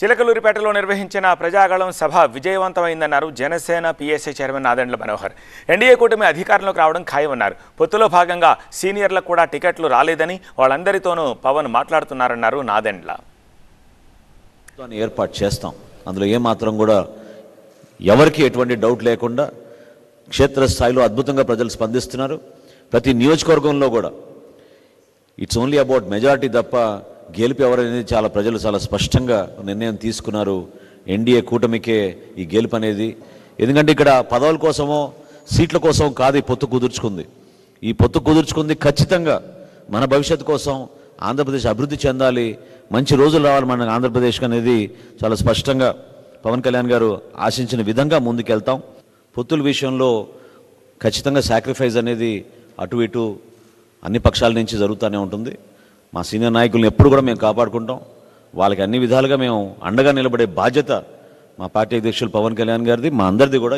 చిలకలూరిపేటలో నిర్వహించిన ప్రజాగళం సభ విజయవంతమైందన్నారు Janasena PSC chairman Nadendla Manohar. NDA కూటమి అధికారంలోకి రావడం ఖాయమన్నారు. పొత్తులో భాగంగా సీనియర్లకు కూడా టికెట్లు రాలేదని వాళ్ళందరితోనూ పవన్ మాట్లాడుతున్నారన్నారు నాదెండ్ల. ఏర్పాటు చేస్తాం, అందులో ఏమాత్రం కూడా ఎవరికి ఎటువంటి డౌట్ లేకుండా క్షేత్రస్థాయిలో అద్భుతంగా ప్రజలు స్పందిస్తున్నారు. ప్రతి నియోజకవర్గంలో కూడా ఇట్స్ ఓన్లీ అబౌట్ మెజారిటీ తప్ప గెలుపు ఎవరనేది ప్రజలు చాలా స్పష్టంగా నిర్ణయం తీసుకున్నారు. ఎన్డీఏ కూటమికే ఈ గెలుపు అనేది. ఎందుకంటే ఇక్కడ పదవుల కోసమో సీట్ల కోసం కాదు ఈ పొత్తు కుదుర్చుకుంది. ఈ పొత్తు కుదుర్చుకుంది ఖచ్చితంగా మన భవిష్యత్తు కోసం, ఆంధ్రప్రదేశ్ అభివృద్ధి చెందాలి, మంచి రోజులు రావాలి మన ఆంధ్రప్రదేశ్కి అనేది చాలా స్పష్టంగా పవన్ కళ్యాణ్ గారు ఆశించిన విధంగా ముందుకెళ్తాం. పొత్తుల విషయంలో ఖచ్చితంగా సాక్రిఫైస్ అనేది అటు ఇటు అన్ని పక్షాల నుంచి జరుగుతూనే ఉంటుంది. మా సీనియర్ నాయకులను ఎప్పుడు కూడా మేము కాపాడుకుంటాం. వాళ్ళకి అన్ని విధాలుగా మేము అండగా నిలబడే బాధ్యత మా పార్టీ అధ్యక్షులు పవన్ కళ్యాణ్ గారిది, మా అందరిది కూడా.